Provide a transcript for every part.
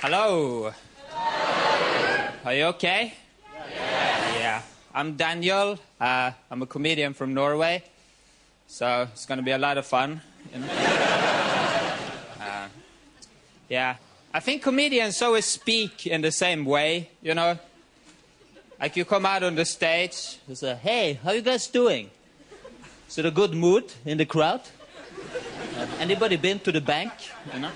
Hello. Are you okay? Yeah. I'm Daniel. I'm a comedian from Norway. So it's going to be a lot of fun. You know? Yeah. I think comedians always speak in the same way, you know? Like you come out on the stage, you say, hey, how you guys doing? Is it a good mood in the crowd? Anybody been to the bank? You know?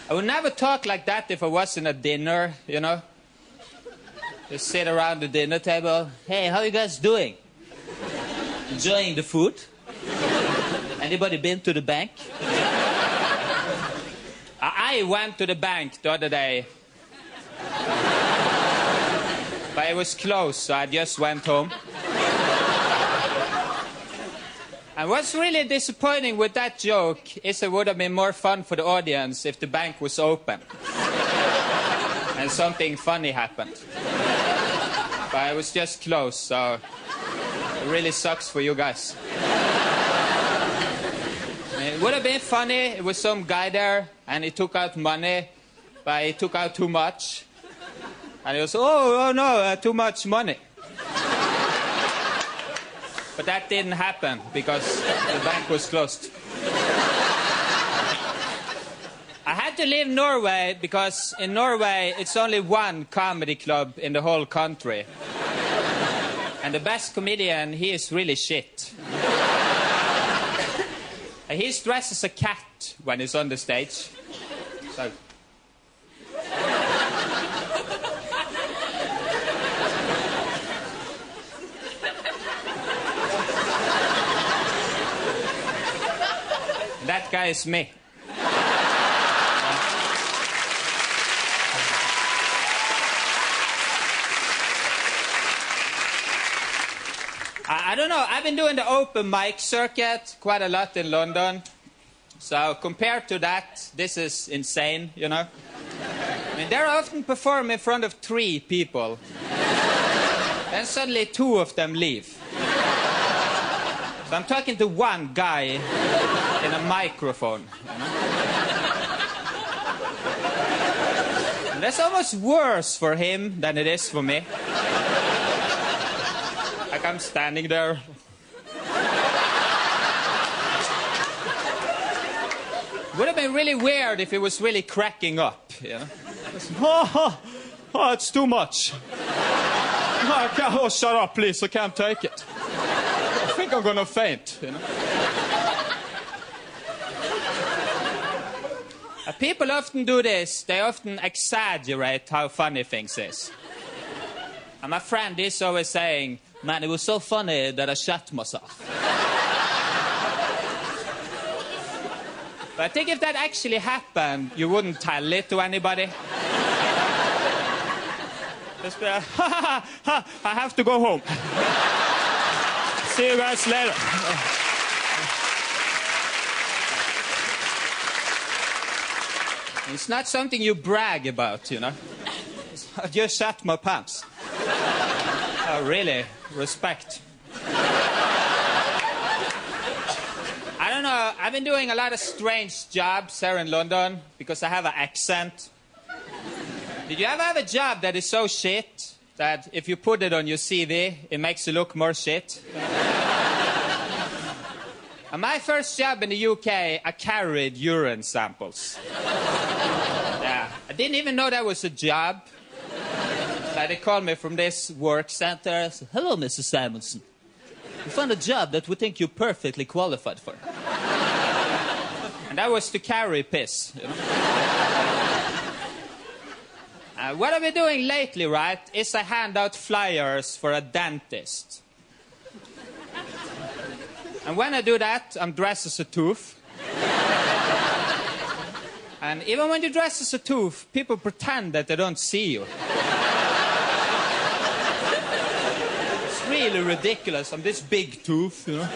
I would never talk like that if I was in a dinner, you know? Just sit around the dinner table. Hey, how you guys doing? Enjoying the food? Anybody been to the bank? I went to the bank the other day. But it was closed, so I just went home. And what's really disappointing with that joke is it would have been more fun for the audience if the bank was open. And something funny happened. But it was just closed, so it really sucks for you guys. It would have been funny. It was some guy there, and he took out money, but he took out too much. And he was, oh no, too much money. But that didn't happen, because the bank was closed. I had to leave Norway, because in Norway, it's only one comedy club in the whole country. And the best comedian, he is really shit. He's dressed as a cat when he's on the stage. So. That guy is me. I don't know, I've been doing the open mic circuit quite a lot in London. So compared to that, this is insane, you know? I mean, they're often perform in front of 3 people. Then suddenly 2 of them leave. So I'm talking to one guy in a microphone, you know? And that's almost worse for him than it is for me. Like I'm standing there. Would have been really weird if he was really cracking up, you know? Oh, it's too much. Oh, shut up, please, I can't take it. I think I'm gonna faint, you know? People often do this. They often exaggerate how funny things is. And my friend is always saying, man, it was so funny that I shot myself. But I think if that actually happened, you wouldn't tell it to anybody. Just be like, I have to go home. See you guys later. It's not something you brag about, you know. I just shot my pants. Oh, really? Respect. I don't know, I've been doing a lot of strange jobs here in London because I have an accent. Did you ever have a job that is so shit that if you put it on your CV, it makes you look more shit? And my first job in the UK, I carried urine samples. Yeah, I didn't even know that was a job. So they called me from this work center. I said, hello, Mr. Simonsen. We found a job that we think you're perfectly qualified for. And that was to carry piss, you know? What I've been doing lately, right, is I hand out flyers for a dentist. And when I do that, I'm dressed as a tooth. And even when you dress as a tooth, people pretend that they don't see you. It's really ridiculous. I'm this big tooth, you know.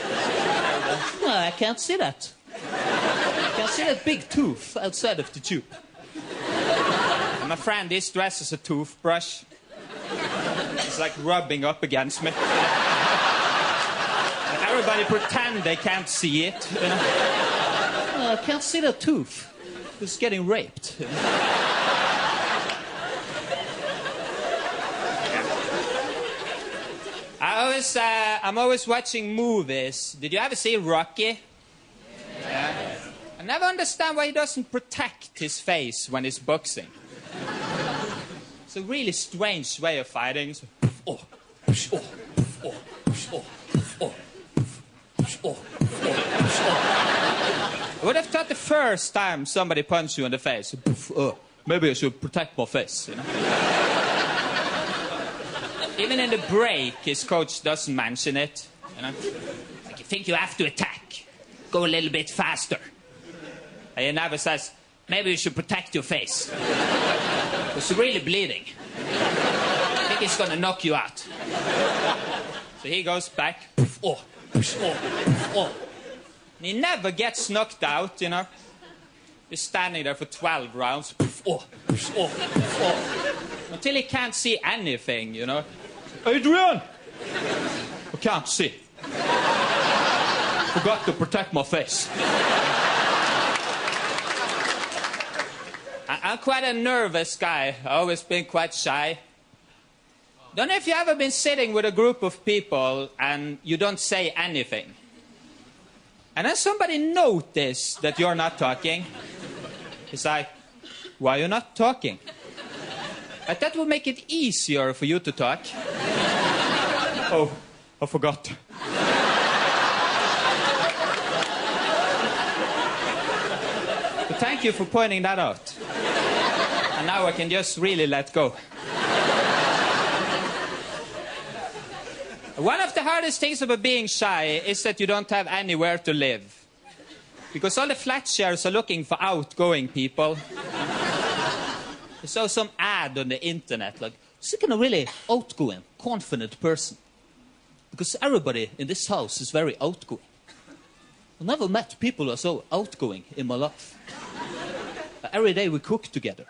No, I can't see that. I can't see that big tooth outside of the tube. And my friend is dressed as a toothbrush. It's like rubbing up against me. And everybody pretend they can't see it, you know. No, I can't see the tooth. was getting raped. I'm always watching movies. Did you ever see Rocky? Yeah. I never understand why he doesn't protect his face when he's boxing. It's a really strange way of fighting. So, oh, oh, oh, oh, oh, oh, I would have thought the first time somebody punched you in the face, maybe I should protect my face, you know? Even in the break, his coach doesn't mention it, you know? Like, you think you have to attack, go a little bit faster. And he never says, maybe you should protect your face. It's really bleeding. I think it's gonna knock you out. So he goes back, oh, oh, oh. And he never gets knocked out, you know? He's standing there for 12 rounds, oh, oh, oh. Until he can't see anything, you know? Adrian! I can't see. Forgot to protect my face. I'm quite a nervous guy. I've always been quite shy. Don't know if you've ever been sitting with a group of people and you don't say anything. And then somebody notices that you're not talking. It's like, why are you not talking? But that will make it easier for you to talk. Oh, I forgot. But thank you for pointing that out. And now I can just really let go. One of the hardest things about being shy is that you don't have anywhere to live. Because all the flat shares are looking for outgoing people. I saw some ad on the internet, like, seeking a really outgoing, confident person. Because everybody in this house is very outgoing. I've never met people who are so outgoing in my life. Every day we cook together.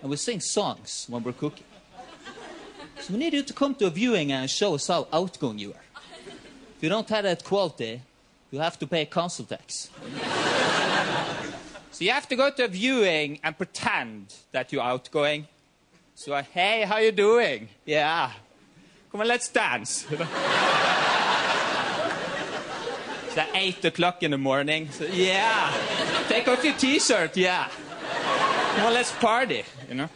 And we sing songs when we're cooking. So we need you to come to a viewing and show us how outgoing you are. If you don't have that quality, you have to pay council tax. So you have to go to a viewing and pretend that you're outgoing. So, hey, how you doing? Yeah. Come on, let's dance. It's at 8 o'clock in the morning. So, yeah. Take off your t-shirt, yeah. Come on, let's party, you know.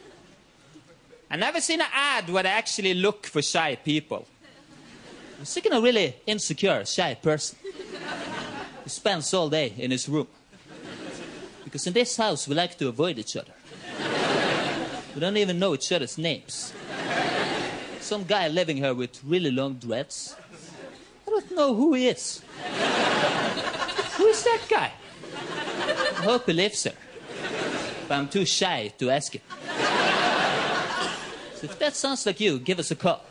I've never seen an ad where they actually look for shy people. I'm sick of a really insecure, shy person. He spends all day in his room. Because in this house, we like to avoid each other. We don't even know each other's names. Some guy living here with really long dreads. I don't know who he is. Who is that guy? I hope he lives here. But I'm too shy to ask him. So if that sounds like you, give us a call.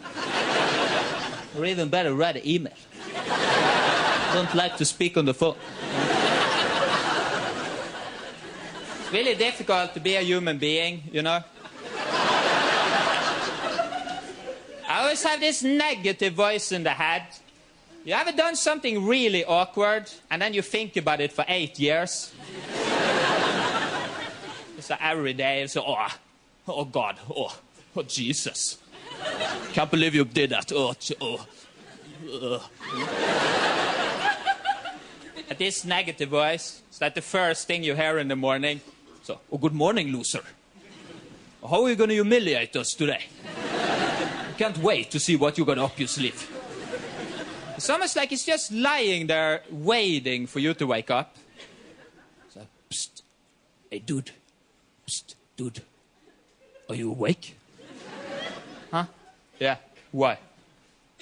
Or even better, write an email. Don't like to speak on the phone. It's really difficult to be a human being, you know? I always have this negative voice in the head. You ever done something really awkward, and then you think about it for 8 years? It's like every day, it's like, oh God, oh Jesus. Can't believe you did that. At this negative voice, it's like the first thing you hear in the morning. So, oh, good morning, loser. How are you going to humiliate us today? I can't wait to see what you got up your sleeve. It's almost like it's just lying there waiting for you to wake up. So, psst. Hey, dude. Psst, dude. Are you awake? Huh? Yeah. Why?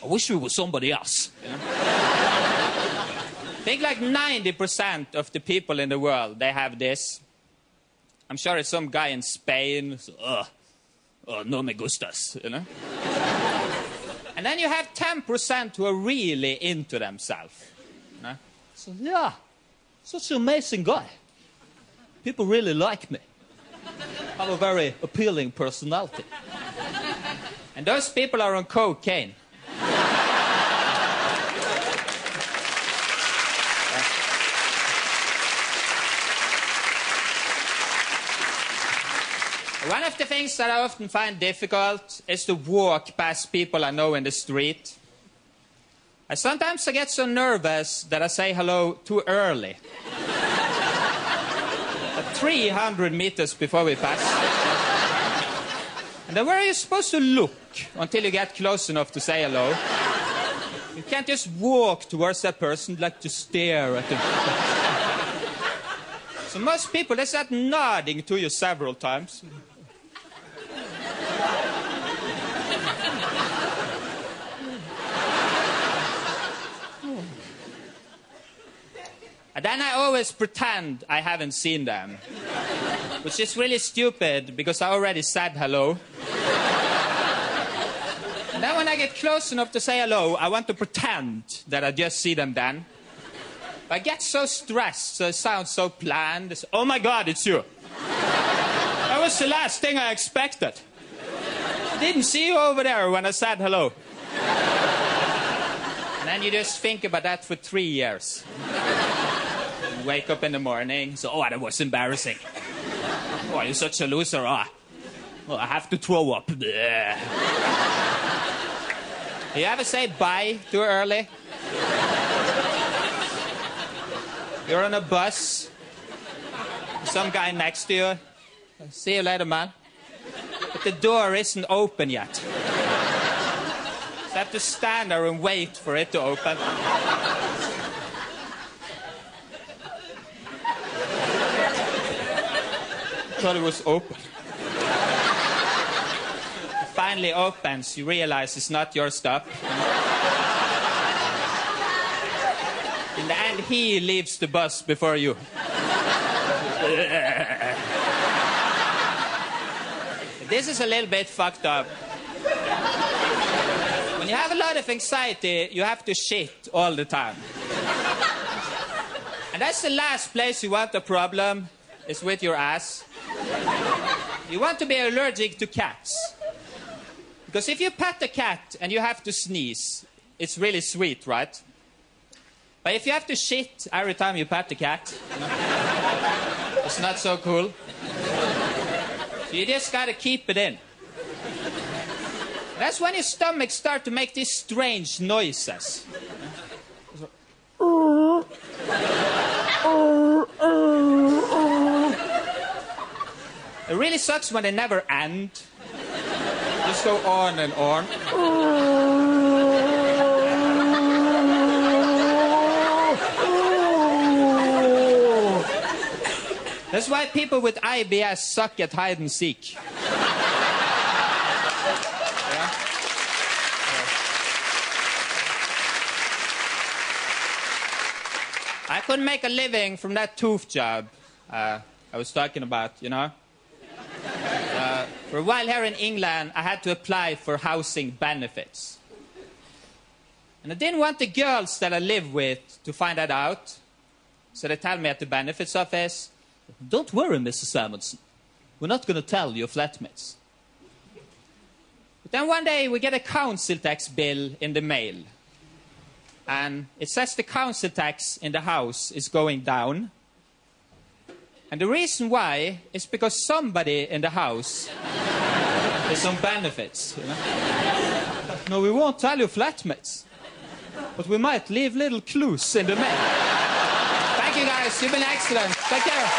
I wish we were somebody else. You know? I think like 90% of the people in the world, they have this. I'm sure it's some guy in Spain. So, no me gustas, you know? And then you have 10% who are really into themselves. You know? So, yeah, such an amazing guy. People really like me. I have a very appealing personality. And those people are on cocaine. One of the things that I often find difficult is to walk past people I know in the street. Sometimes I get so nervous that I say hello too early. 300 meters before we pass. And then where are you supposed to look until you get close enough to say hello? You can't just walk towards that person, like to stare at them. So most people, they start nodding to you several times. And then I always pretend I haven't seen them, which is really stupid because I already said hello. And then when I get close enough to say hello, I want to pretend that I just see them then. I get so stressed, so it sounds so planned. It's, oh my God, it's you. That was the last thing I expected. I didn't see you over there when I said hello. And then you just think about that for 3 years. You wake up in the morning, so, oh, that was embarrassing. Oh, you're such a loser. Oh, I have to throw up. Bleh. You ever say bye too early? You're on a bus, some guy next to you. See you later, man. But the door isn't open yet. So you have to stand there and wait for it to open. Thought it was open. It finally opens, you realize it's not your stop. In the end, he leaves the bus before you. This is a little bit fucked up. When you have a lot of anxiety, you have to shit all the time. And that's the last place you want a problem, is with your ass. You want to be allergic to cats. Because if you pet a cat and you have to sneeze, it's really sweet, right? But if you have to shit every time you pet the cat, you know, it's not so cool. So you just gotta keep it in. That's when your stomach starts to make these strange noises. It really sucks when they never end. Just go on and on. That's why people with IBS suck at hide and seek. Yeah? I couldn't make a living from that tooth job I was talking about, you know. For a while here in England, I had to apply for housing benefits. And I didn't want the girls that I live with to find that out. So they tell me at the benefits office, don't worry, Mrs. Simonsen. We're not going to tell your flatmates. But then one day we get a council tax bill in the mail. And it says the council tax in the house is going down. And the reason why is because somebody in the house is on benefits. You know? No, we won't tell your flatmates. But we might leave little clues in the mail. Thank you, guys. You've been excellent. Take care.